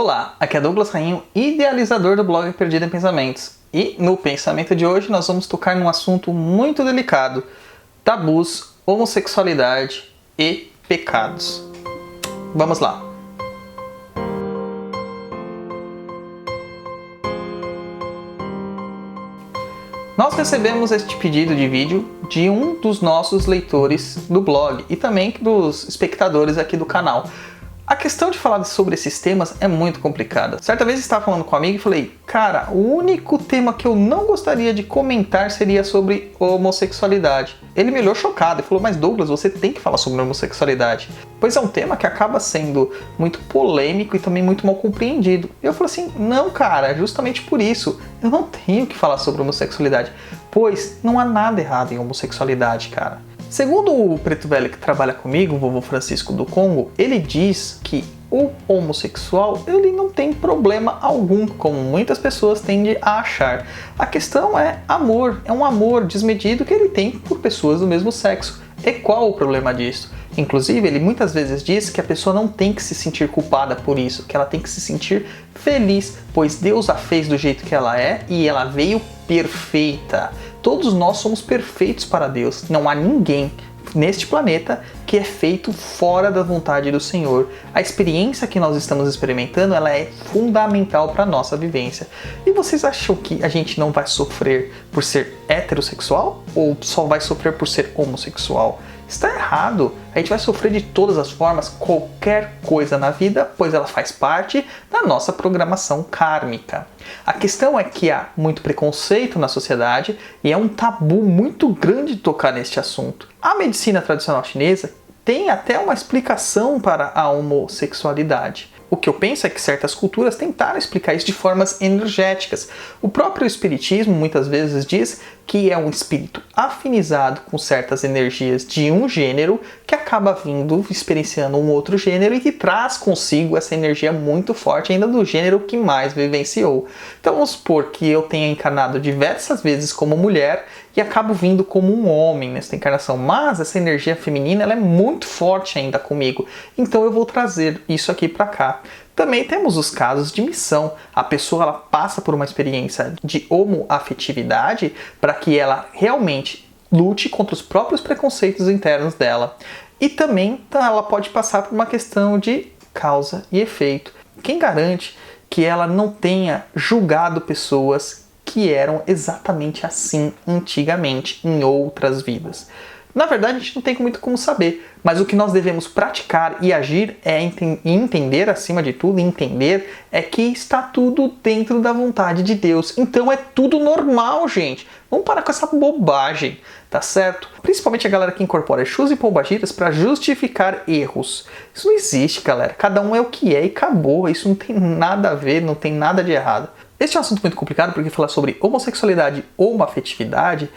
Olá, aqui é Douglas Rainho, idealizador do blog Perdido em Pensamentos. E no pensamento de hoje nós vamos tocar num assunto muito delicado: tabus, homossexualidade e pecados. Vamos lá! Nós recebemos este pedido de vídeo de um dos nossos leitores do blog e também dos espectadores aqui do canal. A questão de falar sobre esses temas é muito complicada. Certa vez eu estava falando com um amigo e falei: cara, o único tema que eu não gostaria de comentar seria sobre homossexualidade. Ele me olhou chocado e falou: mas Douglas, você tem que falar sobre homossexualidade. Pois é um tema que acaba sendo muito polêmico e também muito mal compreendido. E eu falei assim: não, cara, justamente por isso eu não tenho que falar sobre homossexualidade. Pois não há nada errado em homossexualidade, cara. Segundo o preto velho que trabalha comigo, o vovô Francisco do Congo, ele diz que o homossexual ele não tem problema algum, como muitas pessoas tendem a achar. A questão é amor, é um amor desmedido que ele tem por pessoas do mesmo sexo. E qual o problema disso? Inclusive, ele muitas vezes diz que a pessoa não tem que se sentir culpada por isso, que ela tem que se sentir feliz, pois Deus a fez do jeito que ela é e ela veio perfeita. Todos nós somos perfeitos para Deus. Não há ninguém neste planeta que é feito fora da vontade do Senhor. A experiência que nós estamos experimentando, ela é fundamental para a nossa vivência. E vocês acham que a gente não vai sofrer por ser heterossexual? Ou só vai sofrer por ser homossexual? Está errado. A gente vai sofrer de todas as formas, qualquer coisa na vida, pois ela faz parte da nossa programação kármica. A questão é que há muito preconceito na sociedade e é um tabu muito grande tocar neste assunto. A medicina tradicional chinesa tem até uma explicação para a homossexualidade. O que eu penso é que certas culturas tentaram explicar isso de formas energéticas. O próprio espiritismo muitas vezes diz que é um espírito afinizado com certas energias de um gênero que acaba vindo experienciando um outro gênero e que traz consigo essa energia muito forte ainda do gênero que mais vivenciou. Então vamos supor que eu tenha encarnado diversas vezes como mulher e acabo vindo como um homem nessa encarnação, mas essa energia feminina ela é muito forte ainda comigo, então eu vou trazer isso aqui para cá. Também temos os casos de missão. A pessoa ela passa por uma experiência de homoafetividade para que ela realmente lute contra os próprios preconceitos internos dela. E também ela pode passar por uma questão de causa e efeito. Quem garante que ela não tenha julgado pessoas que eram exatamente assim antigamente, em outras vidas? Na verdade, a gente não tem muito como saber, mas o que nós devemos praticar e agir é entender, acima de tudo, entender é que está tudo dentro da vontade de Deus. Então é tudo normal, gente. Vamos parar com essa bobagem, tá certo? Principalmente a galera que incorpora Exus e pombagiras para justificar erros. Isso não existe, galera. Cada um é o que é e acabou. Isso não tem nada a ver, não tem nada de errado. Este é um assunto muito complicado porque falar sobre homossexualidade ou uma afetividade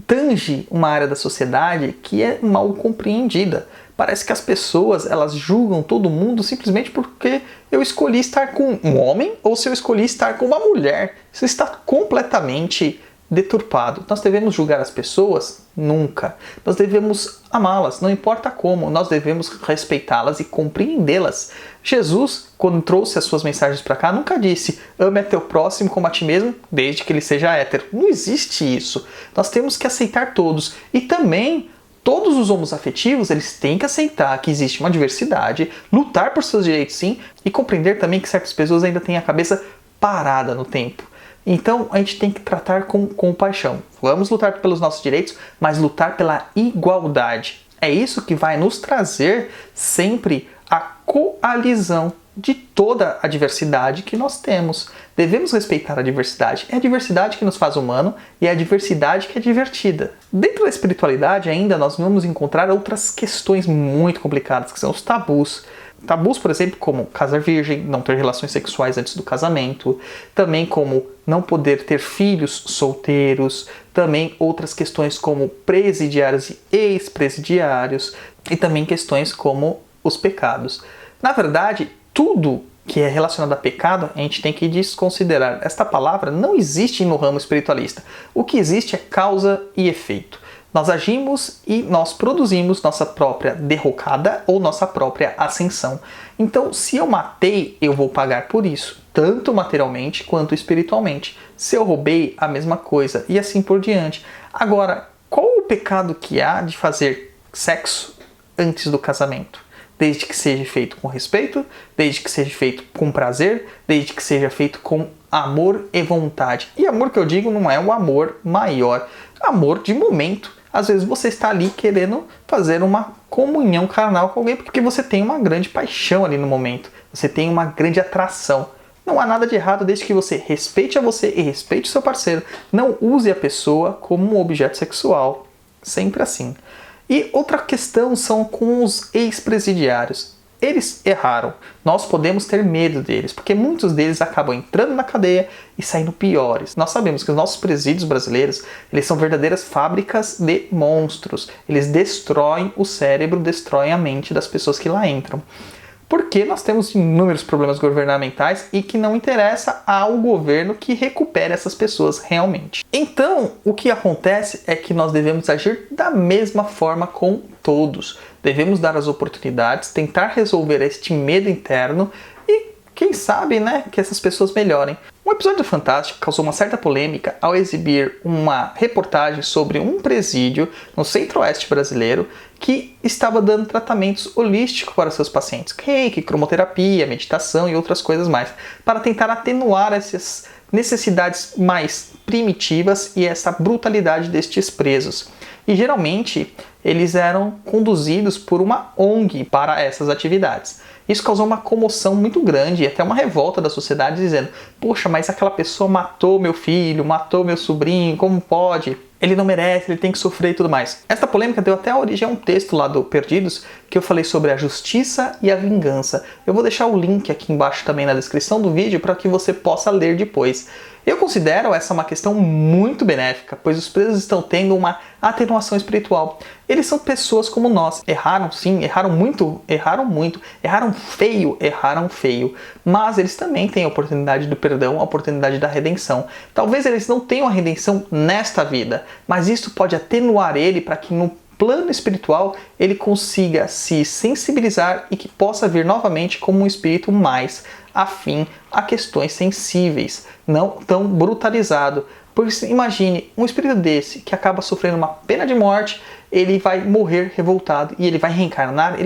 tange uma área da sociedade que é mal compreendida. Parece que as pessoas elas julgam todo mundo simplesmente porque eu escolhi estar com um homem ou se eu escolhi estar com uma mulher. Isso está completamente deturpado. Nós devemos julgar as pessoas? Nunca. Nós devemos amá-las, não importa como. Nós devemos respeitá-las e compreendê-las. Jesus, quando trouxe as suas mensagens para cá, nunca disse: ame a teu próximo como a ti mesmo, desde que ele seja hétero. Não existe isso. Nós temos que aceitar todos. E também, todos os homoafetivos, eles têm que aceitar que existe uma diversidade, lutar por seus direitos sim, e compreender também que certas pessoas ainda têm a cabeça parada no tempo. Então, a gente tem que tratar com compaixão. Vamos lutar pelos nossos direitos, mas lutar pela igualdade. É isso que vai nos trazer sempre a coalizão de toda a diversidade que nós temos. Devemos respeitar a diversidade. É a diversidade que nos faz humano e é a diversidade que é divertida. Dentro da espiritualidade ainda nós vamos encontrar outras questões muito complicadas, que são os tabus. Tabus, por exemplo, como casar virgem, não ter relações sexuais antes do casamento, também como não poder ter filhos solteiros, também outras questões como presidiários e ex-presidiários, e também questões como os pecados. Na verdade, tudo que é relacionado a pecado, a gente tem que desconsiderar. Esta palavra não existe no ramo espiritualista. O que existe é causa e efeito. Nós agimos e nós produzimos nossa própria derrocada ou nossa própria ascensão. Então, se eu matei, eu vou pagar por isso, tanto materialmente quanto espiritualmente. Se eu roubei, a mesma coisa, e assim por diante. Agora, qual o pecado que há de fazer sexo antes do casamento? Desde que seja feito com respeito, desde que seja feito com prazer, desde que seja feito com amor e vontade. E amor que eu digo não é o amor maior, amor de momento. Às vezes você está ali querendo fazer uma comunhão carnal com alguém porque você tem uma grande paixão ali no momento. Você tem uma grande atração. Não há nada de errado desde que você respeite a você e respeite o seu parceiro. Não use a pessoa como um objeto sexual. Sempre assim. E outra questão são com os ex-presidiários. Eles erraram. Nós podemos ter medo deles, porque muitos deles acabam entrando na cadeia e saindo piores. Nós sabemos que os nossos presídios brasileiros, eles são verdadeiras fábricas de monstros. Eles destroem o cérebro, destroem a mente das pessoas que lá entram. Porque nós temos inúmeros problemas governamentais e que não interessa ao governo que recupere essas pessoas realmente. Então, o que acontece é que nós devemos agir da mesma forma com todos. Devemos dar as oportunidades, tentar resolver este medo interno e, quem sabe, que essas pessoas melhorem. Um episódio do Fantástico causou uma certa polêmica ao exibir uma reportagem sobre um presídio no centro-oeste brasileiro que estava dando tratamentos holísticos para seus pacientes, reiki, cromoterapia, meditação e outras coisas mais, para tentar atenuar essas necessidades mais primitivas e essa brutalidade destes presos. E geralmente eles eram conduzidos por uma ONG para essas atividades. Isso causou uma comoção muito grande e até uma revolta da sociedade dizendo: poxa, mas aquela pessoa matou meu filho, matou meu sobrinho, como pode? Ele não merece, ele tem que sofrer e tudo mais. Esta polêmica deu até a origem a um texto lá do Perdidos que eu falei sobre a justiça e a vingança. Eu vou deixar o link aqui embaixo também na descrição do vídeo para que você possa ler depois. Eu considero essa uma questão muito benéfica, pois os presos estão tendo uma atenuação espiritual. Eles são pessoas como nós. Erraram sim, erraram muito, erraram feio, mas eles também têm a oportunidade do perdão, a oportunidade da redenção. Talvez eles não tenham a redenção nesta vida, mas isso pode atenuar ele para que no plano espiritual ele consiga se sensibilizar e que possa vir novamente como um espírito mais afim a questões sensíveis, não tão brutalizado. Pois imagine, um espírito desse que acaba sofrendo uma pena de morte, ele vai morrer revoltado e ele vai reencarnar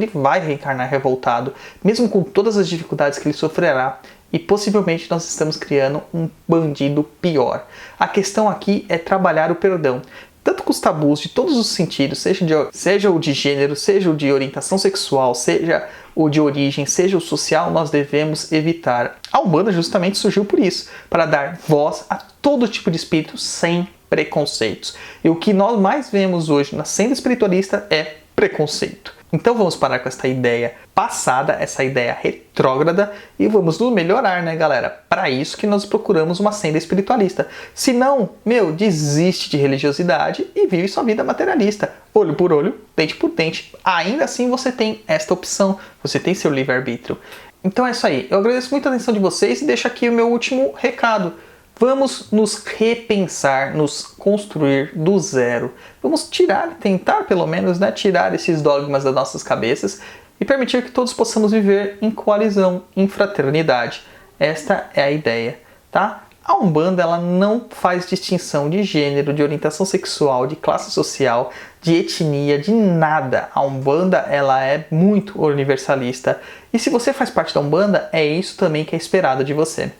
revoltado, mesmo com todas as dificuldades que ele sofrerá. E possivelmente nós estamos criando um bandido pior. A questão aqui é trabalhar o perdão. Tanto com os tabus de todos os sentidos, seja o de gênero, seja o de orientação sexual, seja o de origem, seja o social, nós devemos evitar. A Umbanda justamente surgiu por isso, para dar voz a todo tipo de espírito sem preconceitos. E o que nós mais vemos hoje na senda espiritualista é preconceito. Então vamos parar com essa ideia passada, essa ideia retrógrada e vamos nos melhorar, galera? Para isso que nós procuramos uma senda espiritualista. Se não, desiste de religiosidade e vive sua vida materialista. Olho por olho, dente por dente. Ainda assim você tem esta opção, você tem seu livre-arbítrio. Então é isso aí. Eu agradeço muito a atenção de vocês e deixo aqui o meu último recado. Vamos nos repensar, nos construir do zero. Vamos tentar pelo menos, tirar esses dogmas das nossas cabeças e permitir que todos possamos viver em coalizão, em fraternidade. Esta é a ideia, tá? A Umbanda, ela não faz distinção de gênero, de orientação sexual, de classe social, de etnia, de nada. A Umbanda, ela é muito universalista. E se você faz parte da Umbanda, é isso também que é esperado de você.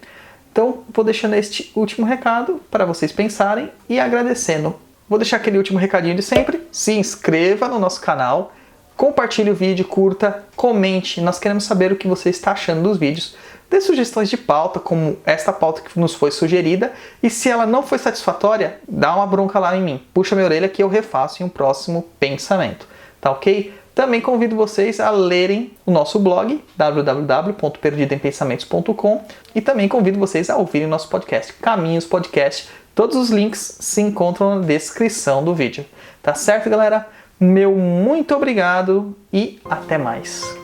Então, vou deixando este último recado para vocês pensarem e agradecendo. Vou deixar aquele último recadinho de sempre. Se inscreva no nosso canal, compartilhe o vídeo, curta, comente. Nós queremos saber o que você está achando dos vídeos. Dê sugestões de pauta, como esta pauta que nos foi sugerida. E se ela não foi satisfatória, dá uma bronca lá em mim. Puxa minha orelha que eu refaço em um próximo pensamento. Tá ok? Também convido vocês a lerem o nosso blog, www.perdidoempensamentos.com, e também convido vocês a ouvirem nosso podcast, Caminhos Podcast. Todos os links se encontram na descrição do vídeo. Tá certo, galera? Meu muito obrigado e até mais.